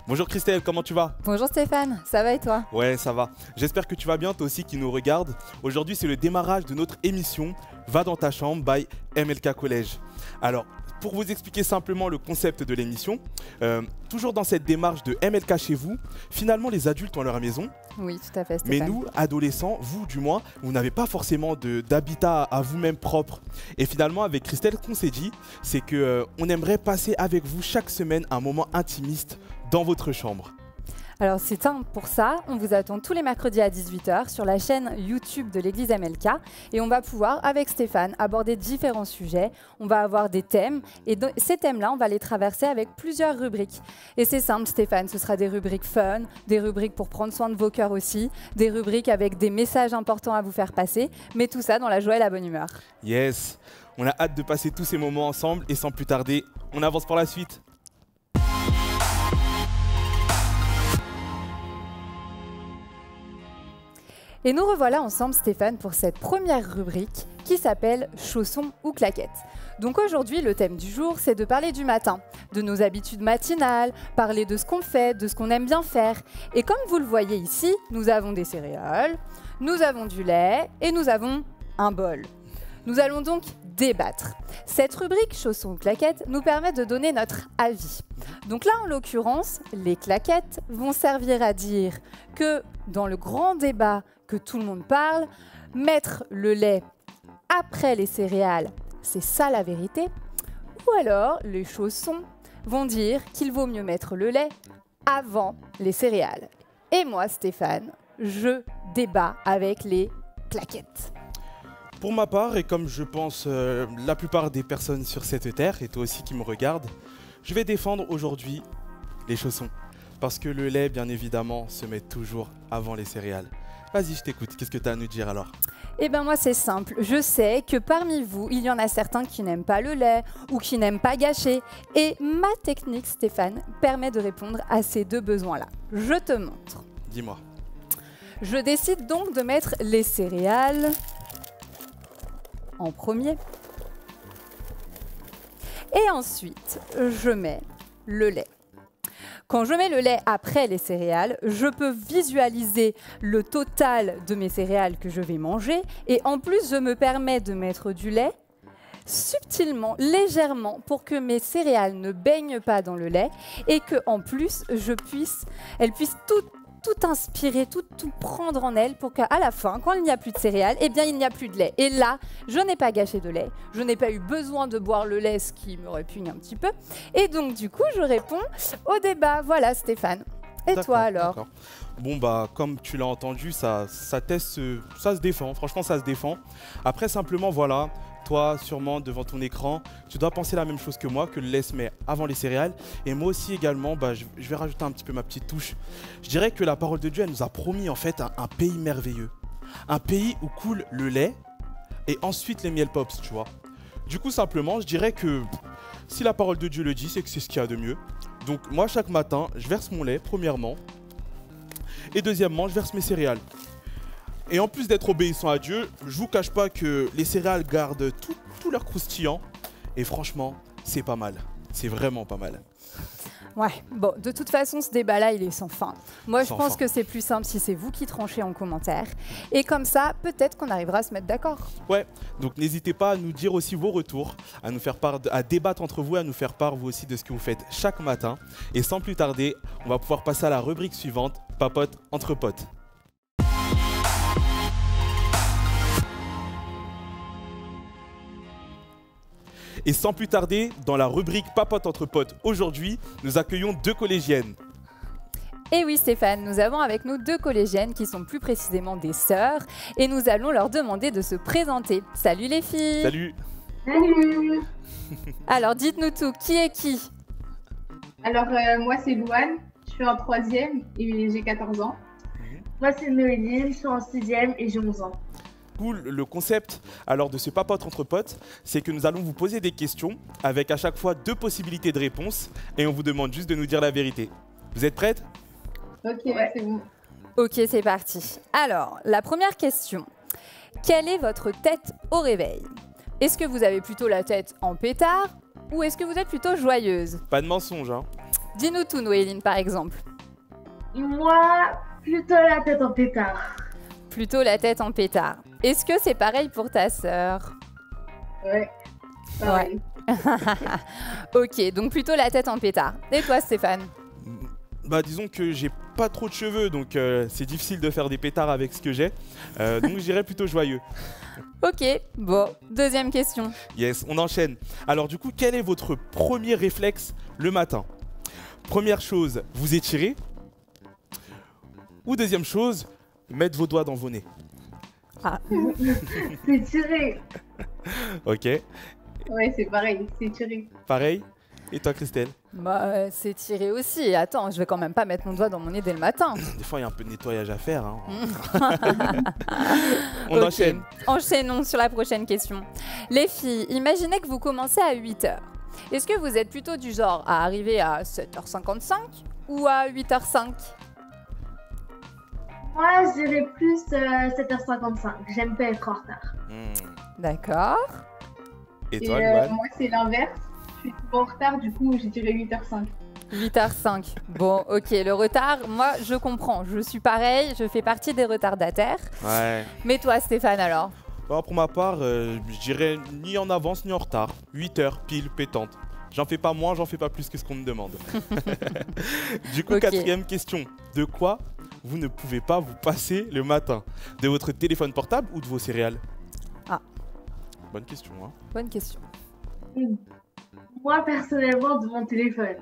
Bonjour Christelle, comment tu vas? Bonjour Stéphane, ça va et toi? Ouais, ça va. J'espère que tu vas bien, toi aussi qui nous regardes. Aujourd'hui, c'est le démarrage de notre émission Va dans ta chambre by MLK Collège. Alors, pour vous expliquer simplement le concept de l'émission, toujours dans cette démarche de MLK chez vous, finalement les adultes ont leur maison. Oui, tout à fait Mais Stéphane. nous, adolescents, vous du moins, vous n'avez pas forcément d'habitat à vous-même propre. Et finalement, avec Christelle, ce qu'on s'est dit, c'est qu'on aimerait passer avec vous chaque semaine un moment intimiste dans votre chambre. Alors c'est simple pour ça, on vous attend tous les mercredis à 18 h sur la chaîne YouTube de l'église MLK et on va pouvoir, avec Stéphane, aborder différents sujets. On va avoir des thèmes et ces thèmes-là, on va les traverser avec plusieurs rubriques. Et c'est simple Stéphane, ce sera des rubriques fun, des rubriques pour prendre soin de vos cœurs aussi, des rubriques avec des messages importants à vous faire passer, mais tout ça dans la joie et la bonne humeur. Yes, on a hâte de passer tous ces moments ensemble et sans plus tarder, on avance pour la suite. Et nous revoilà ensemble Stéphane pour cette première rubrique qui s'appelle chaussons ou claquettes. Donc aujourd'hui le thème du jour c'est de parler du matin, de nos habitudes matinales, parler de ce qu'on fait, de ce qu'on aime bien faire. Et comme vous le voyez ici, nous avons des céréales, nous avons du lait et nous avons un bol. Nous allons donc débattre. Cette rubrique chaussons ou claquettes nous permet de donner notre avis. Donc là, en l'occurrence, les claquettes vont servir à dire que dans le grand débat que tout le monde parle, mettre le lait après les céréales, c'est ça la vérité. Ou alors, les chaussons vont dire qu'il vaut mieux mettre le lait avant les céréales. Et moi, Stéphane, je débat avec les claquettes. Pour ma part, et comme je pense la plupart des personnes sur cette terre, et toi aussi qui me regardes, je vais défendre aujourd'hui les chaussons. Parce que le lait, bien évidemment, se met toujours avant les céréales. Vas-y, je t'écoute. Qu'est-ce que tu as à nous dire alors? Eh bien moi c'est simple, je sais que parmi vous, il y en a certains qui n'aiment pas le lait ou qui n'aiment pas gâcher. Et ma technique, Stéphane, permet de répondre à ces deux besoins-là. Je te montre. Dis-moi. Je décide donc de mettre les céréales en premier. Et ensuite, je mets le lait. Quand je mets le lait après les céréales, je peux visualiser le total de mes céréales que je vais manger et en plus, je me permets de mettre du lait subtilement, légèrement, pour que mes céréales ne baignent pas dans le lait et que en plus, elles puissent tout inspirer, tout prendre en elles pour qu'à la fin, quand il n'y a plus de céréales, eh bien il n'y a plus de lait. Et là, je n'ai pas gâché de lait, je n'ai pas eu besoin de boire le lait, ce qui me répugne un petit peu. Et donc du coup, je réponds au débat. Voilà Stéphane. Et toi alors? Bon bah comme tu l'as entendu, ça teste, ça se défend, franchement ça se défend. Après simplement voilà, toi sûrement devant ton écran, tu dois penser la même chose que moi, que le lait se met avant les céréales. Et moi aussi également, bah, je vais rajouter un petit peu ma petite touche. Je dirais que la parole de Dieu, elle nous a promis en fait un pays merveilleux. Un pays où coule le lait et ensuite les miel pops, tu vois. Du coup simplement, je dirais que si la parole de Dieu le dit, c'est que c'est ce qu'il y a de mieux. Donc moi chaque matin, je verse mon lait premièrement. Et deuxièmement, je verse mes céréales. Et en plus d'être obéissant à Dieu, je vous cache pas que les céréales gardent tout leur croustillant. Et franchement, c'est pas mal. C'est vraiment pas mal. Ouais, bon, de toute façon, ce débat-là, il est sans fin. Moi, je Sans pense fin. que c'est plus simple si c'est vous qui tranchez en commentaire. Et comme ça, peut-être qu'on arrivera à se mettre d'accord. Ouais, donc n'hésitez pas à nous dire aussi vos retours, à nous faire part, à débattre entre vous, à nous faire part vous aussi de ce que vous faites chaque matin. Et sans plus tarder, on va pouvoir passer à la rubrique suivante, Papote entre potes. Et sans plus tarder, dans la rubrique Papote entre potes, aujourd'hui, nous accueillons deux collégiennes. Et oui Stéphane, nous avons avec nous deux collégiennes qui sont plus précisément des sœurs et nous allons leur demander de se présenter. Salut les filles! Salut! Salut! Alors dites-nous tout, qui est qui? Alors, moi, c'est Louane, je suis en 3e et j'ai 14 ans. Moi, c'est Noéline, je suis en 6e et j'ai 11 ans. Cool, le concept alors de ce papote entre potes, c'est que nous allons vous poser des questions avec à chaque fois deux possibilités de réponse et on vous demande juste de nous dire la vérité. Vous êtes prêtes? Ok, Ouais. c'est bon. Ok, c'est parti. Alors, la première question. Quelle est votre tête au réveil? Est-ce que vous avez plutôt la tête en pétard ou est-ce que vous êtes plutôt joyeuse? Pas de mensonge, hein. Dis-nous tout, Noéline, par exemple. Moi, plutôt la tête en pétard. Plutôt la tête en pétard. Est-ce que c'est pareil pour ta sœur? Ouais. Pareil. Ok, donc plutôt la tête en pétard. Et toi, Stéphane? Bah disons que j'ai pas trop de cheveux, donc c'est difficile de faire des pétards avec ce que j'ai. Donc je dirais plutôt joyeux. Ok, bon, deuxième question. Yes, on enchaîne. Alors du coup, quel est votre premier réflexe le matin? Première chose, vous étirez. Ou deuxième chose, mettre vos doigts dans vos nez. C'est tiré. Ok, Ouais, c'est pareil, c'est tiré. pareil. Et toi, Christelle? Bah, c'est tiré aussi. Attends, je vais quand même pas mettre mon doigt dans mon nez dès le matin. Des fois, il y a un peu de nettoyage à faire. Hein. On Ok. enchaîne. Enchaînons sur la prochaine question. Les filles, imaginez que vous commencez à 8h. Est-ce que vous êtes plutôt du genre à arriver à 7h55 ou à 8h05? Moi, je dirais plus 7h55. J'aime pas être en retard. D'accord. Et Et toi, Luan? moi, c'est l'inverse. Je suis souvent en retard, du coup, j'ai tiré 8h05. 8h05. Bon, ok, le retard, moi, je comprends. Je suis pareil, je fais partie des retardataires. Ouais. Mais toi, Stéphane, alors? Bon, pour ma part, je dirais ni en avance ni en retard. 8 heures, pile, pétante. J'en fais pas moins, j'en fais pas plus que ce qu'on me demande. Du coup, Ok. quatrième question. De quoi vous ne pouvez pas vous passer le matin? De votre téléphone portable ou de vos céréales? Ah. Bonne question, hein. Bonne question. Moi, personnellement, de mon téléphone.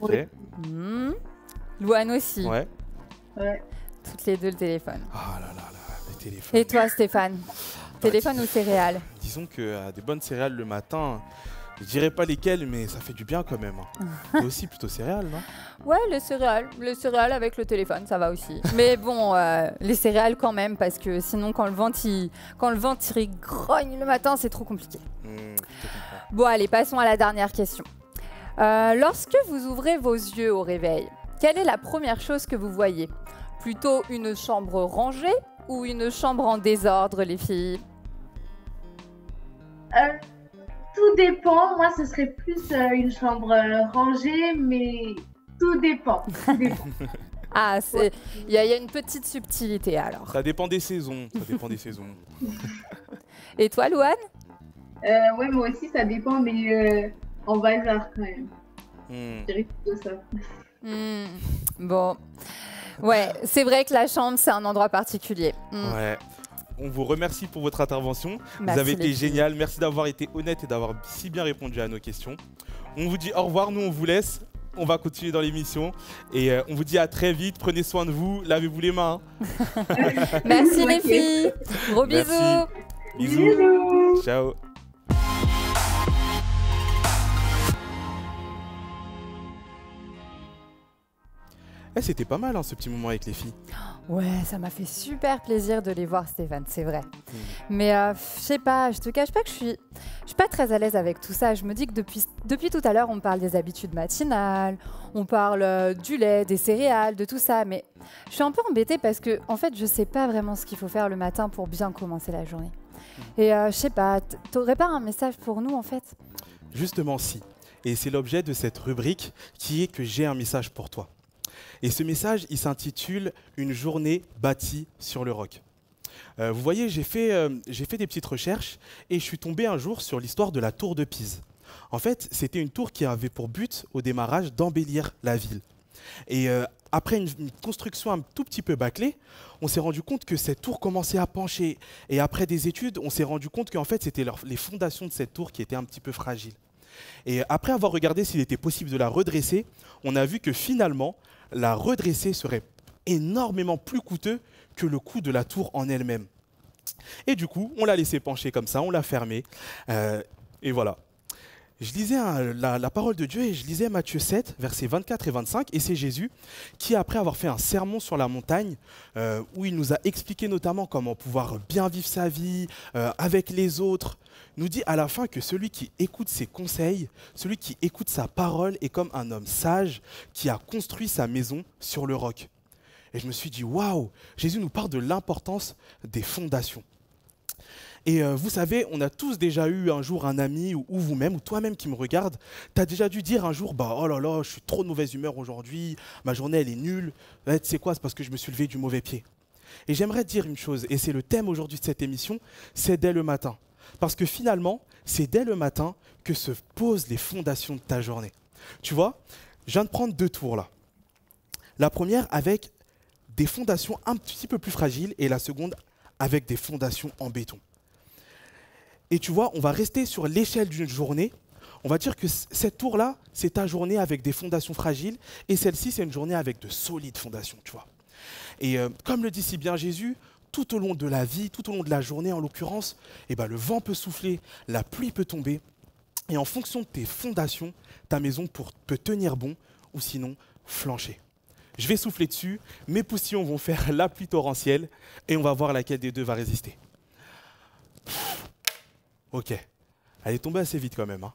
Ok. Ouais. Louane aussi. Ouais. Ouais. Toutes les deux le téléphone. Ah là là là, les téléphones. Et toi, Stéphane? Téléphone ou céréales? Disons que des bonnes céréales le matin, je dirais pas lesquelles, mais ça fait du bien quand même. Toi aussi plutôt céréales, non? Ouais, les céréales avec le téléphone, ça va aussi. Mais bon, les céréales quand même, parce que sinon quand le ventre il grogne le matin, c'est trop compliqué. Je te comprends. Bon, allez, passons à la dernière question. Lorsque vous ouvrez vos yeux au réveil, quelle est la première chose que vous voyez? Plutôt une chambre rangée ou une chambre en désordre, les filles? Tout dépend. Moi, ce serait plus une chambre rangée, mais tout dépend. Tout dépend. Ah, il y a une petite subtilité alors. Ça dépend des saisons. Ça dépend des saisons. Et toi, Louane? Ouais, moi aussi, ça dépend, mais en bazar quand même. Hmm. Je dirais plutôt ça. Bon. Ouais, c'est vrai que la chambre, c'est un endroit particulier. Ouais. On vous remercie pour votre intervention. Merci, vous avez été les filles. génial. Merci d'avoir été honnête et d'avoir si bien répondu à nos questions. On vous dit au revoir. Nous, on vous laisse. On va continuer dans l'émission. Et on vous dit à très vite. Prenez soin de vous. Lavez-vous les mains. Merci les Ok. filles. Gros Merci. bisous. Bisous. Ciao. C'était pas mal hein, ce petit moment avec les filles. Ouais, ça m'a fait super plaisir de les voir, Stéphane, c'est vrai. Mais je sais pas, je te cache pas que je suis pas très à l'aise avec tout ça. Je me dis que depuis tout à l'heure, on parle des habitudes matinales, on parle du lait, des céréales, de tout ça. Mais je suis un peu embêtée parce que, en fait, je sais pas vraiment ce qu'il faut faire le matin pour bien commencer la journée. Et je sais pas, t'aurais pas un message pour nous, en fait? Justement, si. Et c'est l'objet de cette rubrique qui est que j'ai un message pour toi. Et ce message, il s'intitule « Une journée bâtie sur le roc ». Vous voyez, j'ai fait des petites recherches et je suis tombé un jour sur l'histoire de la tour de Pise. En fait, c'était une tour qui avait pour but, au démarrage, d'embellir la ville. Et après une construction un tout petit peu bâclée, on s'est rendu compte que cette tour commençait à pencher. Et après des études, on s'est rendu compte qu'en fait, c'était les fondations de cette tour qui étaient un petit peu fragiles. Et après avoir regardé s'il était possible de la redresser, on a vu que finalement, la redresser serait énormément plus coûteux que le coût de la tour en elle-même. Et du coup, on l'a laissé pencher comme ça, on l'a fermé. Et voilà. Je lisais la parole de Dieu et je lisais Matthieu 7, versets 24 et 25. Et c'est Jésus qui, après avoir fait un sermon sur la montagne, où il nous a expliqué notamment comment pouvoir bien vivre sa vie avec les autres, nous dit à la fin que celui qui écoute ses conseils, celui qui écoute sa parole est comme un homme sage qui a construit sa maison sur le roc. Et je me suis dit, waouh, Jésus nous parle de l'importance des fondations. Et vous savez, on a tous déjà eu un jour un ami ou vous-même ou toi-même qui me regarde, tu as déjà dû dire un jour, bah oh là là, je suis trop de mauvaise humeur aujourd'hui, ma journée elle est nulle. Ouais, tu sais quoi, c'est parce que je me suis levé du mauvais pied. Et j'aimerais te dire une chose, et c'est le thème aujourd'hui de cette émission, c'est dès le matin. Parce que finalement, c'est dès le matin que se posent les fondations de ta journée. Tu vois, je viens de prendre 2 tours là. La première avec des fondations un petit peu plus fragiles et la seconde avec des fondations en béton. Et tu vois, on va rester sur l'échelle d'une journée. On va dire que cette tour-là, c'est ta journée avec des fondations fragiles et celle-ci, c'est une journée avec de solides fondations, tu vois. Et comme le dit si bien Jésus, tout au long de la vie, tout au long de la journée en l'occurrence, eh ben, le vent peut souffler, la pluie peut tomber. Et en fonction de tes fondations, ta maison peut tenir bon ou sinon flancher. Je vais souffler dessus, mes poussillons vont faire la pluie torrentielle et on va voir laquelle des deux va résister. Ok, elle est tombée assez vite quand même. Hein.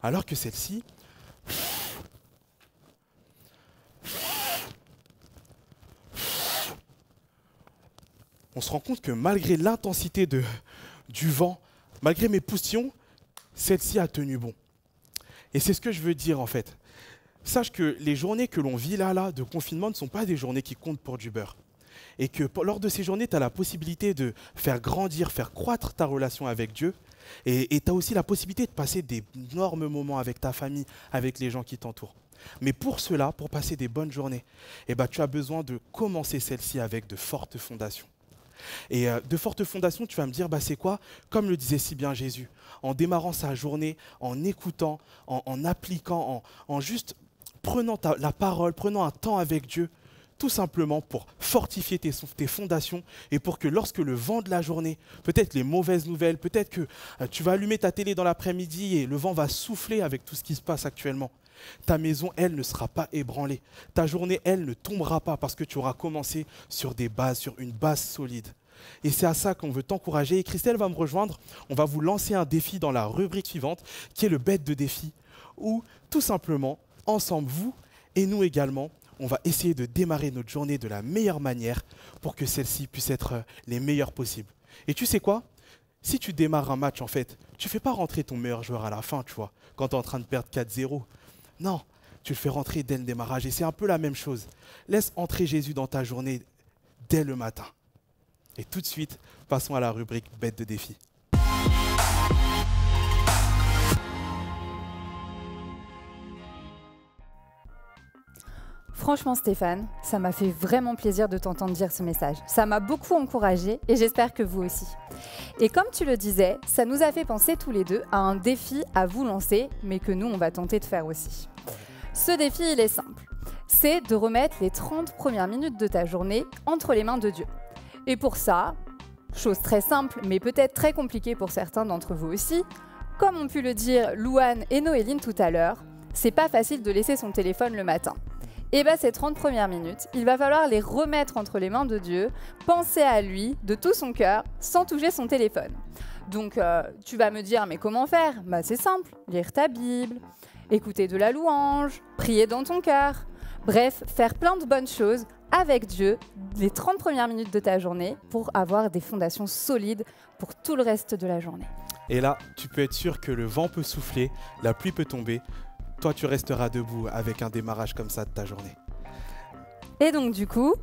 Alors que celle-ci, on se rend compte que malgré l'intensité du vent, malgré mes poussillons, celle-ci a tenu bon. Et c'est ce que je veux dire en fait. Sache que les journées que l'on vit là, de confinement, ne sont pas des journées qui comptent pour du beurre. Et que lors de ces journées, tu as la possibilité de faire grandir, faire croître ta relation avec Dieu. Et tu as aussi la possibilité de passer d'énormes moments avec ta famille, avec les gens qui t'entourent. Mais pour cela, pour passer des bonnes journées, eh ben, tu as besoin de commencer celle-ci avec de fortes fondations. Et de fortes fondations, tu vas me dire, bah, c'est quoi? Comme le disait si bien Jésus, en démarrant sa journée, en écoutant, en appliquant, en juste prenant la parole, prenant un temps avec Dieu, tout simplement pour fortifier tes fondations et pour que lorsque le vent de la journée, peut-être les mauvaises nouvelles, peut-être que tu vas allumer ta télé dans l'après-midi et le vent va souffler avec tout ce qui se passe actuellement, ta maison, elle, ne sera pas ébranlée. Ta journée, elle, ne tombera pas parce que tu auras commencé sur une base solide. Et c'est à ça qu'on veut t'encourager. Et Christelle va me rejoindre. On va vous lancer un défi dans la rubrique suivante, qui est le bête de défi, où tout simplement, ensemble, vous et nous également, on va essayer de démarrer notre journée de la meilleure manière pour que celle-ci puisse être les meilleures possibles. Et tu sais quoi? Si tu démarres un match, en fait, tu ne fais pas rentrer ton meilleur joueur à la fin, tu vois, quand tu es en train de perdre 4-0. Non, tu le fais rentrer dès le démarrage. Et c'est un peu la même chose. Laisse entrer Jésus dans ta journée dès le matin. Et tout de suite, passons à la rubrique bête de défi. Franchement Stéphane, ça m'a fait vraiment plaisir de t'entendre dire ce message. Ça m'a beaucoup encouragée et j'espère que vous aussi. Et comme tu le disais, ça nous a fait penser tous les deux à un défi à vous lancer, mais que nous, on va tenter de faire aussi. Ce défi, il est simple. C'est de remettre les 30 premières minutes de ta journée entre les mains de Dieu. Et pour ça, chose très simple, mais peut-être très compliquée pour certains d'entre vous aussi, comme ont pu le dire Louane et Noéline tout à l'heure, c'est pas facile de laisser son téléphone le matin. Et bien ces 30 premières minutes, il va falloir les remettre entre les mains de Dieu, penser à lui de tout son cœur, sans toucher son téléphone. Donc tu vas me dire, mais comment faire? Bah, c'est simple, lire ta Bible, écouter de la louange, prier dans ton cœur. Bref, faire plein de bonnes choses avec Dieu les 30 premières minutes de ta journée pour avoir des fondations solides pour tout le reste de la journée. Et là, tu peux être sûr que le vent peut souffler, la pluie peut tomber. Toi, tu resteras debout avec un démarrage comme ça de ta journée. Et donc du coup,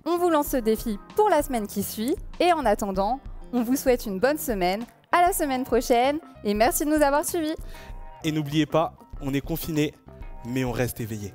on vous lance ce défi pour la semaine qui suit. Et en attendant, on vous souhaite une bonne semaine. À la semaine prochaine et merci de nous avoir suivis. Et n'oubliez pas, on est confinés, mais on reste éveillés.